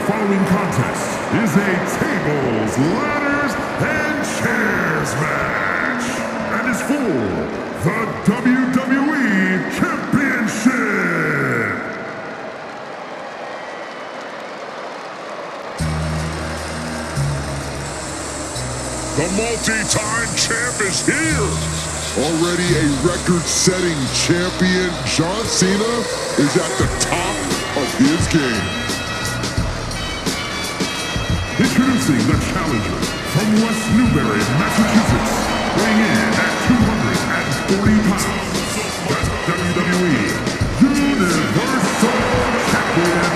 following contest is a tables, ladders, and chairs match, and is for the WWE Championship. The multi-time champ is here. Already a record-setting champion, John Cena is at the top of his game. Introducing the challenger from West Newbury, Massachusetts, weighing in at 240 pounds, the WWE Universal Champion,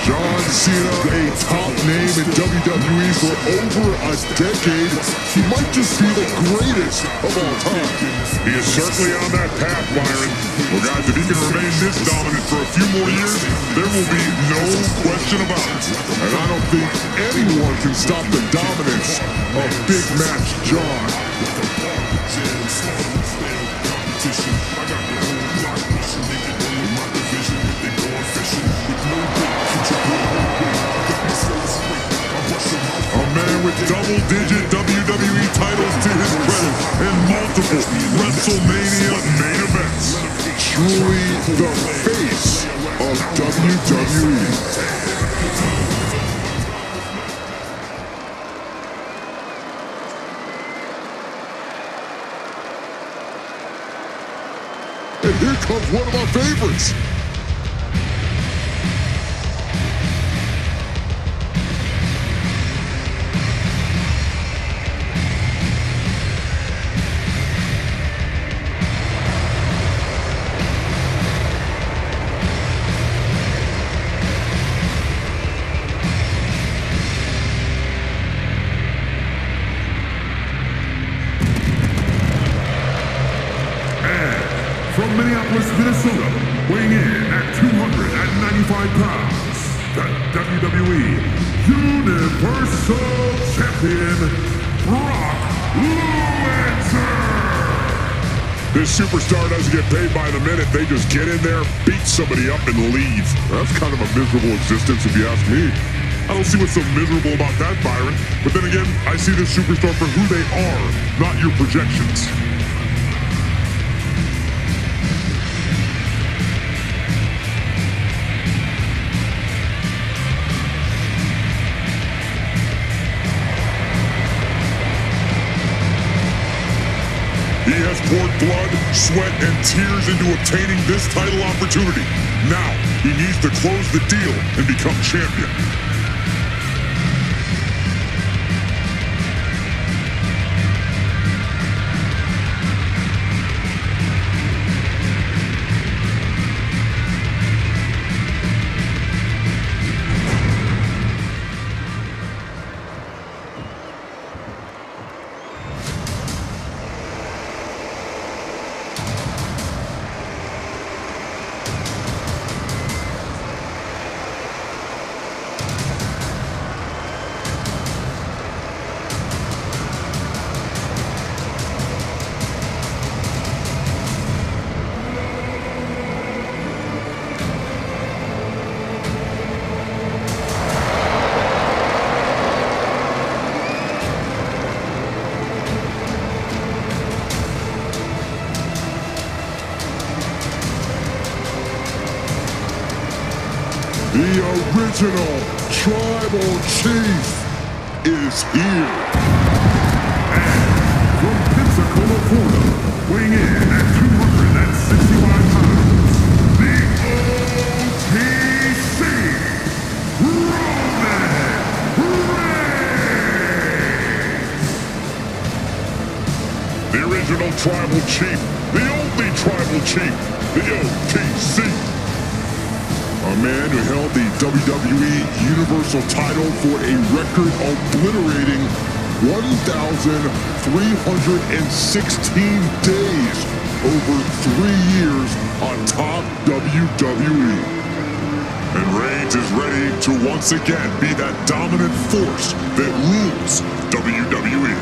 John Cena, a top name in WWE for over a decade. He might just be the greatest of all time. He is certainly on that path, Byron. Well, guys, if he can remain this dominant for a few more years, there will be no question about it. And I don't think anyone can stop the dominance of Big Match John. A man with double-digit WWE titles to his credit and multiple WrestleMania main events. Truly the face of WWE. And here comes one of our favorites. from Minneapolis, Minnesota, weighing in at 295 pounds, the WWE Universal Champion, Brock Lesnar. This superstar doesn't get paid by the minute. They just get in there, beat somebody up, and leave. That's kind of a miserable existence if you ask me. I don't see what's so miserable about that, Byron. But then again, I see this superstar for who they are, not your projections. He has poured blood, sweat, and tears into obtaining this title opportunity. Now, he needs to close the deal and become champion. The original Tribal Chief is here. And from Pensacola, Florida, weighing in at 265 pounds, the OTC, Roman Reigns. The original Tribal Chief, the only Tribal Chief, the OTC. A man who held the WWE Universal title for a record obliterating 1,316 days over 3 years on top WWE. And Reigns is ready to once again be that dominant force that rules WWE.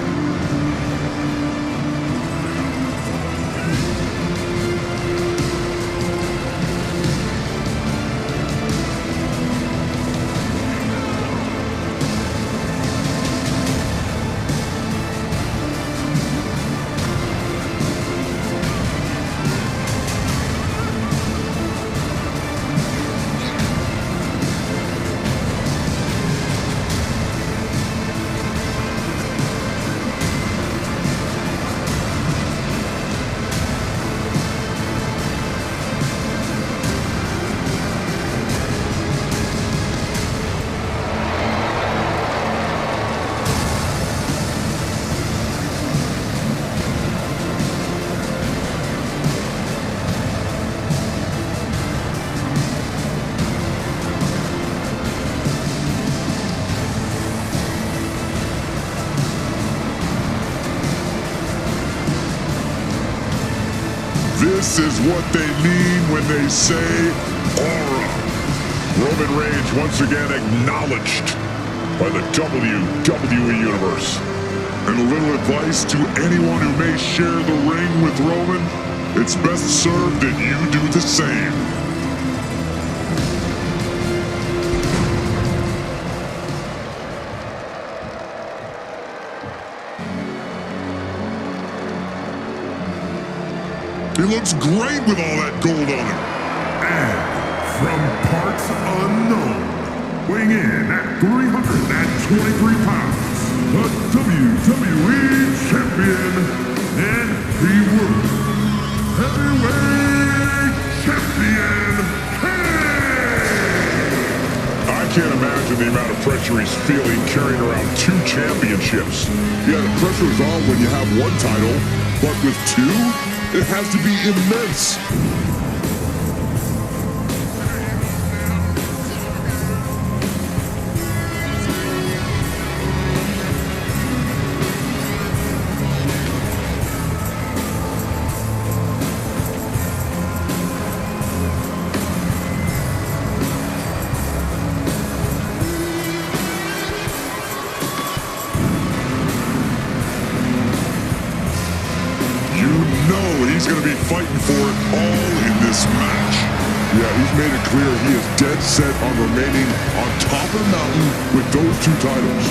This is what they mean when they say aura. Roman Reigns once again acknowledged by the WWE Universe. And a little advice to anyone who may share the ring with Roman, it's best served that you do the same. He looks great with all that gold on him. And from parts unknown, weighing in at 323 pounds, the WWE Champion and the World Heavyweight Champion, I can't imagine the amount of pressure he's feeling carrying around 2 championships. Yeah, the pressure is on when you have one title, but with 2, it has to be immense. He's going to be fighting for it all in this match. Yeah, he's made it clear he is dead set on remaining on top of the mountain with those 2 titles.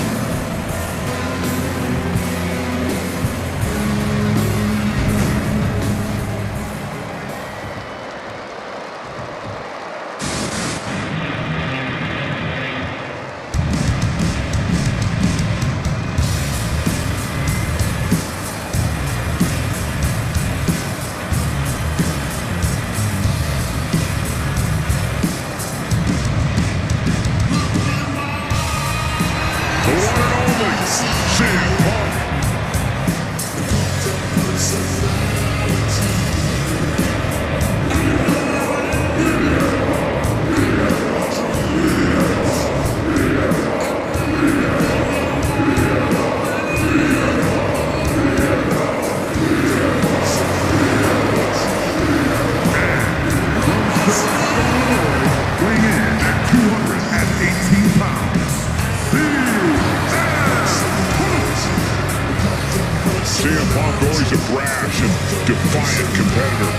Always a brash and defiant competitor.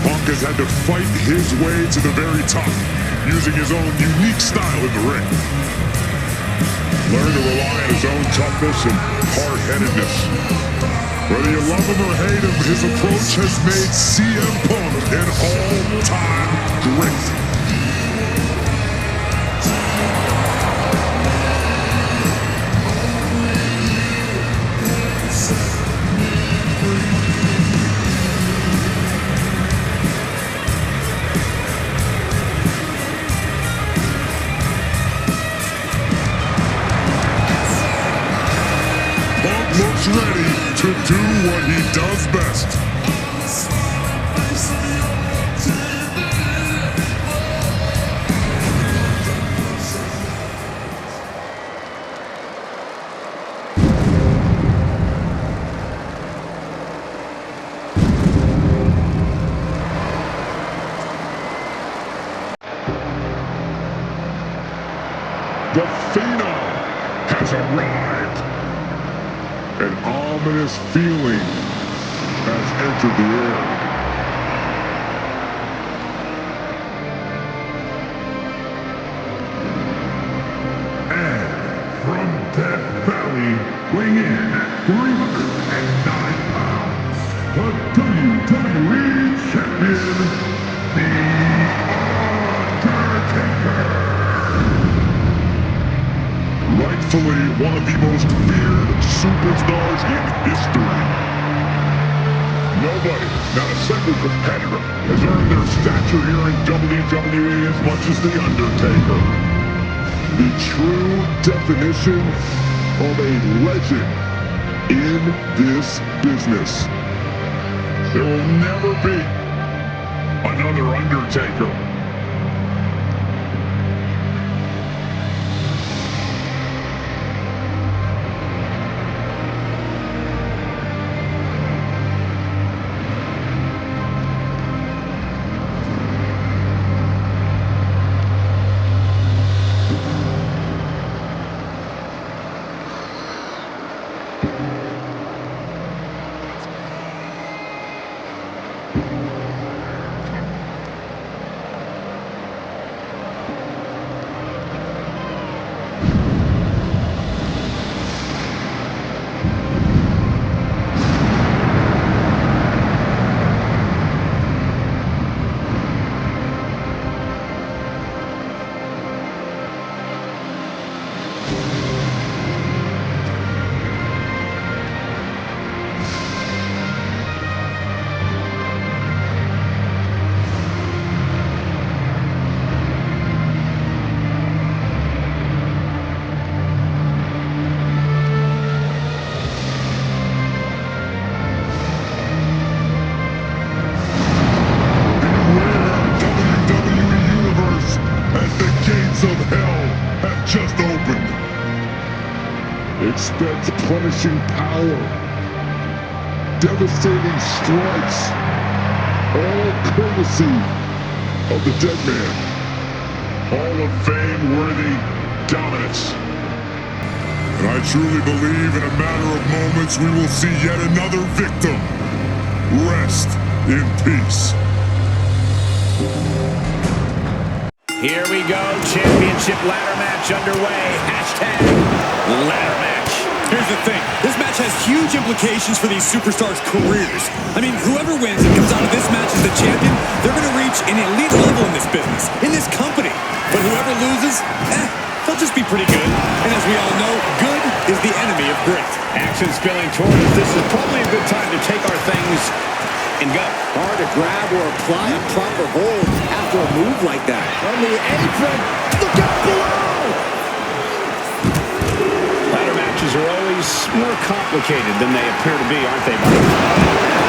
Punk has had to fight his way to the very top, using his own unique style in the ring. Learn to rely on his own toughness and hard-headedness. Whether you love him or hate him, his approach has made CM Punk an all-time great. Looks ready to do what he does best. The Phenom has arrived. An ominous feeling has entered the air. And from Death Valley, weighing in at 309 pounds, the WWE Champion, The Undertaker. Rightfully one of the most feared superstars in history. Nobody, not a single competitor, has earned their stature here in WWE as much as The Undertaker. The true definition of a legend in this business. There will never be another Undertaker. expects punishing power, devastating strikes, all courtesy of the dead man. Hall of Fame-worthy dominance. And I truly believe in a matter of moments we will see yet another victim. Rest in peace. Here we go, championship ladder match underway. Hashtag ladder match. Here's the thing, this match has huge implications for these superstars' careers. I mean, whoever wins and comes out of this match as the champion, they're going to reach an elite level in this business, in this company. But whoever loses, they'll just be pretty good. And as we all know, good is the enemy of great. Action spilling toward us. This is probably a good time to take our things and go. Hard to grab or apply a proper hold after a move like that. On the apron, look out below! Ladder matches are always more complicated than they appear to be, aren't they, Mike?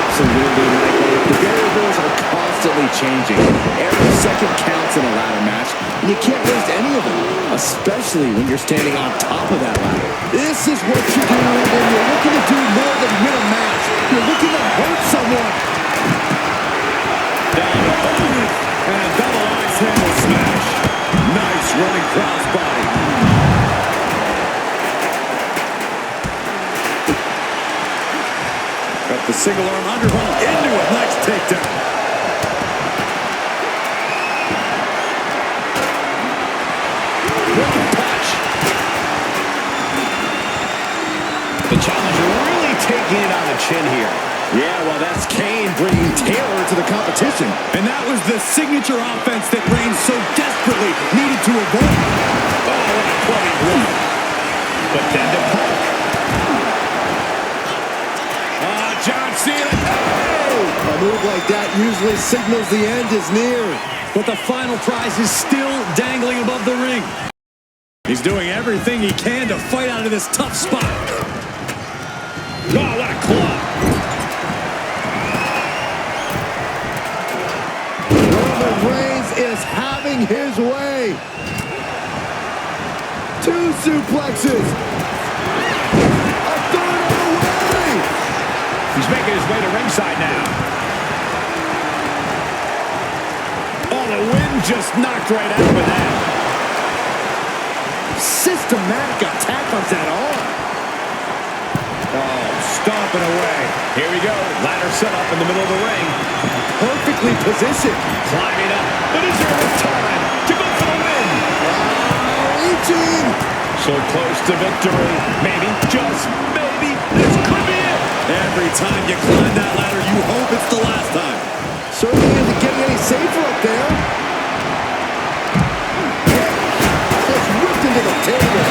Absolutely, Michael. The variables are constantly changing. Every second counts in a ladder match, and you can't waste any of them, especially when you're standing on top of that ladder. This is what you do when you're looking to do more than win a match. You're looking to hurt someone. And a double ice handle smash. Nice running crossbody. Got the single arm underhook into a nice takedown. Wicked punch. The challenger really taking it on the chin here. Yeah, well, that's Kane bringing Taylor to the competition. And that was the signature offense that Reigns so desperately needed to avoid. Oh, what a bloody blow. But then to Punk. John Cena. Oh! A move like that usually signals the end is near. But the final prize is still dangling above the ring. He's doing everything he can to fight out of this tough spot. Oh, what a club. Roman Reigns is having his way. 2 suplexes. A third on the way. He's making his way to ringside now. Oh, the wind just knocked right out with that. Systematic attack on that arm. Oh, stomping away. Here we go. Ladder set up in the middle of the ring. Perfectly positioned. Climbing up. But is there enough time to go for the win? Reaching. So close to victory. Maybe, just maybe, this could be it. Every time you climb that ladder, you hope it's the last time. Certainly isn't getting any safer up there. Just whipped into the table.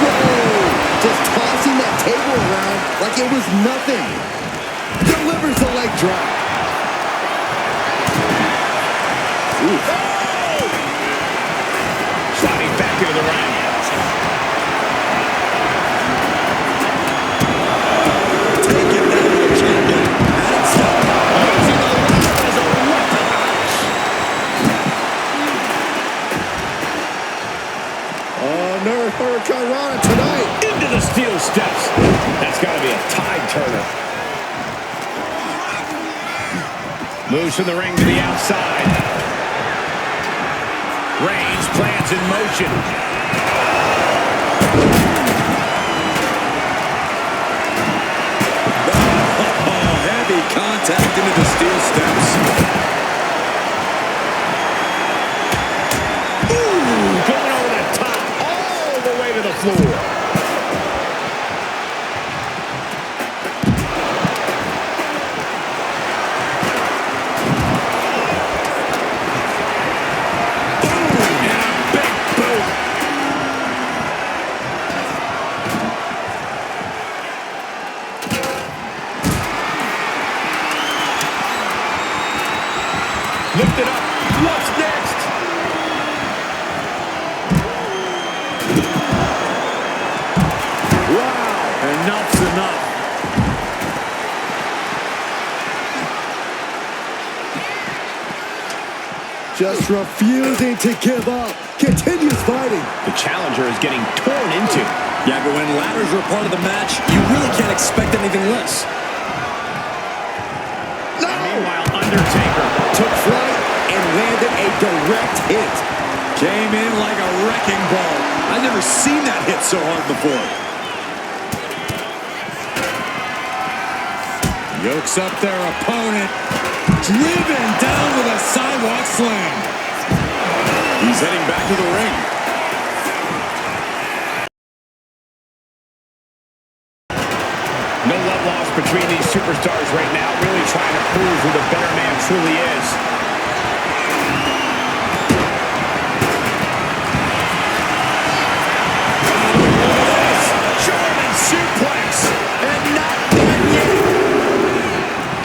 Whoa! Just tossing that table around like it was nothing. Delivers the leg drop. Oh! Sliding back into the ring. Taking down the champion. And stop. Using the ladder as a weapon. Another Hurricane Rana tonight. Into the steel steps. That's got to be a tide turner. Moves from the ring to the outside. Reigns plans in motion. Heavy contact into the steel steps. Ooh, going over the top, all the way to the floor. Lift it up. What's next? Wow, enough's enough. Just refusing to give up. Continues fighting. The challenger is getting torn into. Yeah, but when ladders are a part of the match, you really can't expect anything less. No! And meanwhile, Undertaker Took flight and landed a direct hit. Came in like a wrecking ball. I've never seen that hit so hard before. Yokes up their opponent. Driven down with a sidewalk slam. He's heading back to the ring. No love lost between these superstars right now, really trying to prove who the better man truly is. German suplex, and not done yet.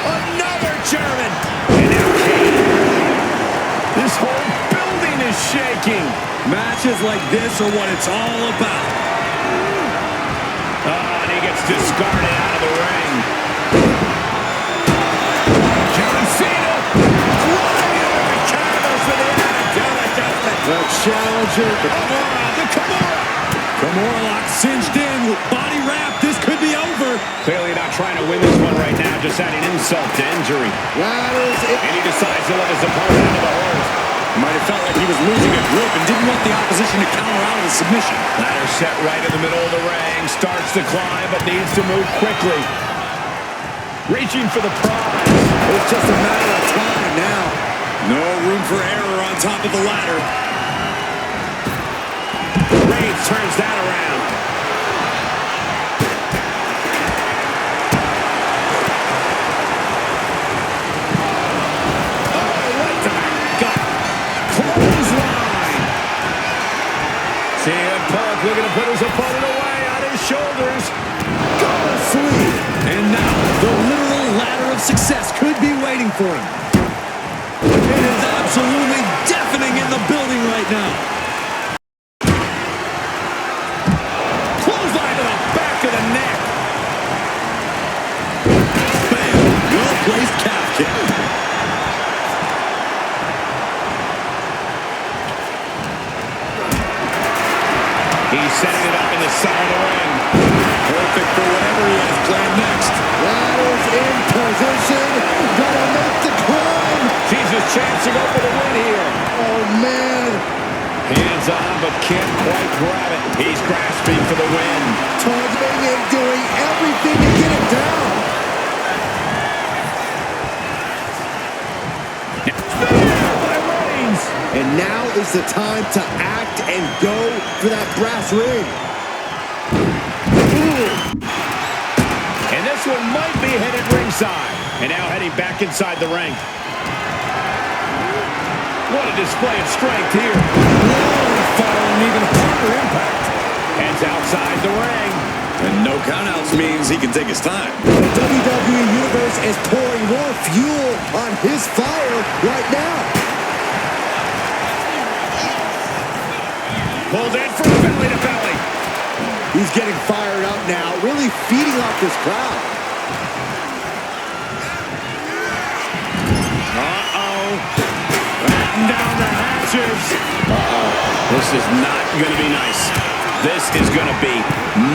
Another German. And now Kane. This whole building is shaking. Matches like this are what it's all about. And he gets discarded out of the ring. Cena flying over the canvas with the attitude adjustment. The challenger. The Kimura. Kimura lock cinched in with body wrap. This could be over. Clearly not trying to win this one right now, just adding insult to injury. That is it. And he decides to let his opponent into the hold. Might have felt like he was losing a grip and didn't want the opposition to counter out of the submission. Ladder set right in the middle of the ring. Starts to climb, but needs to move quickly. Reaching for the prize. It's just a matter of time now. No room for error on top of the ladder. Reigns turns that around. CM Punk looking to put his opponent away on his shoulders. Go sweep. And now the literal ladder of success could be waiting for him. It is absolutely deafening in the building right now. Clothesline to the back of the neck. Bam. Well-placed calf kick. He's setting it up in the center of the ring. Perfect for whatever he has planned next. Ladders in position. Gonna make the climb. Sees his chance to go for the win here. Oh, man. Hands on, but can't quite grab it. He's grasping for the win. Tugging and doing everything to get it down. By Reigns. And now is the time to act and go for that brass ring. And this one might be headed ringside. And now heading back inside the ring. What a display of strength here. Following even harder impact. Heads outside the ring. And no countouts means he can take his time. The WWE Universe is pouring more fuel on his fire right now. Pulled in for belly to belly. He's getting fired up now, really feeding off this crowd. Batten down the hatches. This is not going to be nice. This is going to be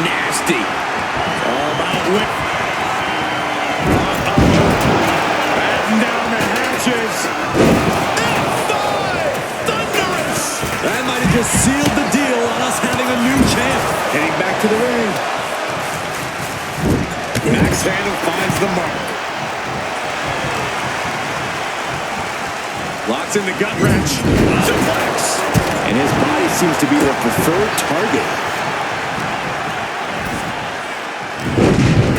nasty. All about whip. Batten down the hatches. Thunderous. That might have just sealed the deal on us having a new champ. Heading back to the ring. Max Handle finds the mark. Locks in the gut wrench. Suplex. And his body seems to be the preferred target.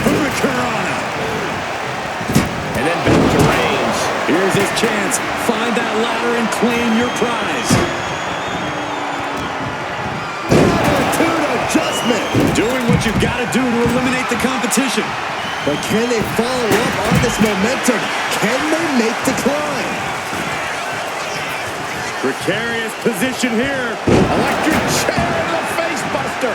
Hurricanrana. And then back to Reigns. Here's his chance. Find that ladder and claim your prize. Attitude adjustment. Doing what you've got to do to eliminate the competition. But can they follow up on this momentum? Can they make the climb? Precarious position here. Electric chair to the face buster.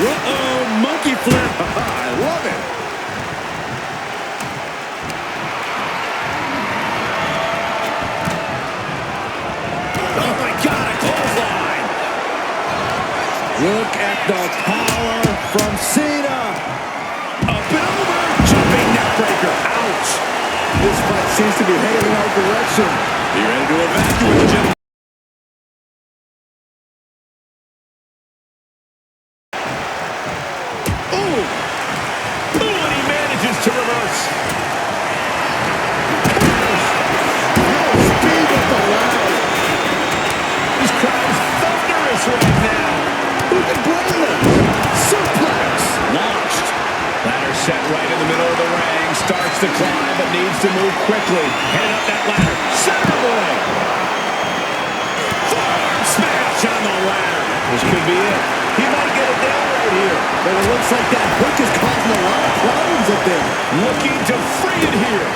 Uh-oh, monkey flip. I love it. Oh my God, a clothesline. The power from Cena. Up and over. Jumping neckbreaker. Ouch. This fight seems to be heading in our direction. You ready to evacuate, gentlemen? To reverse. Speed of the ladder. This crowd is thunderous right now. Who can blame them? Suplex. Launched. Ladder set right in the middle of the ring. Starts to climb, but needs to move quickly. Headed up that ladder. Center blade. Forearm smash on the ladder. This could be it. He might get it down right here. But it looks like that hook is causing a lot of problems up there. Looking to free it here.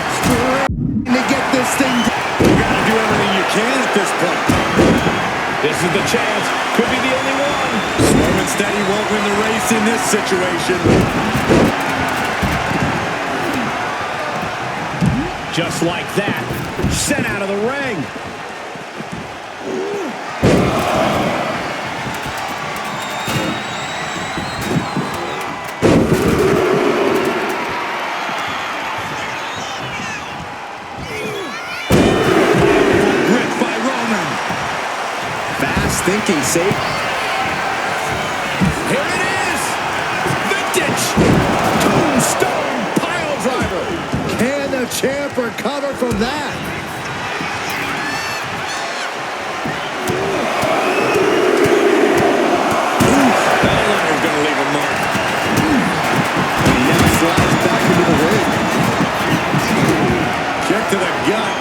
To get this thing. You gotta do everything you can at this point. This is the chance. Could be the only one. Slow and steady won't win the race in this situation. Just like that. Sent out of the ring. Thinking safe. Here it is. Vintage. Tombstone pile driver. Can the champ recover from that? That ladder's gonna leave a mark. And now slides back into the ring. Kick to the gut.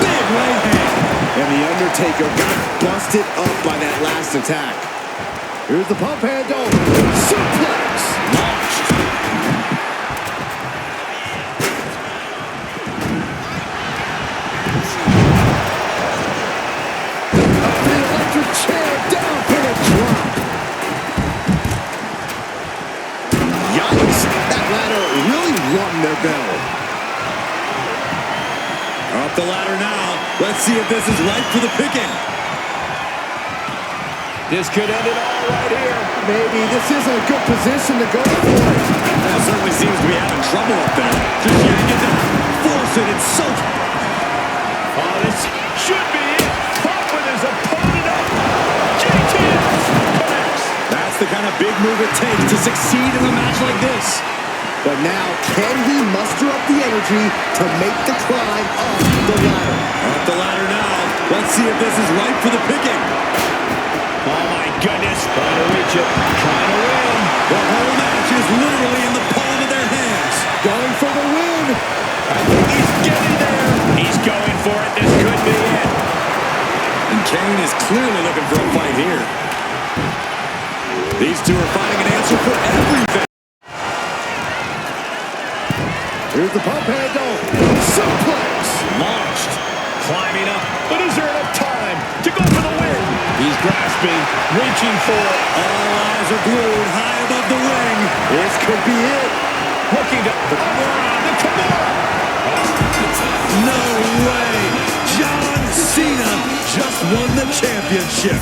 Big right hand. And the Undertaker got busted up by that last attack. Here's the pump handle. Suplex. Launched. The electric chair down for the drop. Yikes. That ladder really rung their bell. Up the ladder now. Let's see if this is right for the picking. This could end it all right here. Maybe this isn't a good position to go for it. That certainly seems to be having trouble up there. Just yank it down. Force it and soak it. Oh, this should be it. Pump with his opponent up. GTS connects. That's the kind of big move it takes to succeed in a match like this. But now, can he muster up the energy to make the climb up the ladder? Up the ladder now. Let's see if this is right for the picking. Oh, my goodness. Trying to reach it. Trying to win. The whole match is literally in the palm of their hands. Going for the win. I think he's getting there. He's going for it. This could be it. And Kane is clearly looking for a fight here. These two are finding an answer for everything. Here's the pump handle. Suplex. Launched. Climbing up. But is there enough time to go for the win? He's grasping, reaching for it. All eyes are glued high above the ring. This could be it. Looking to around the Kimura. No way. John Cena just won the championship.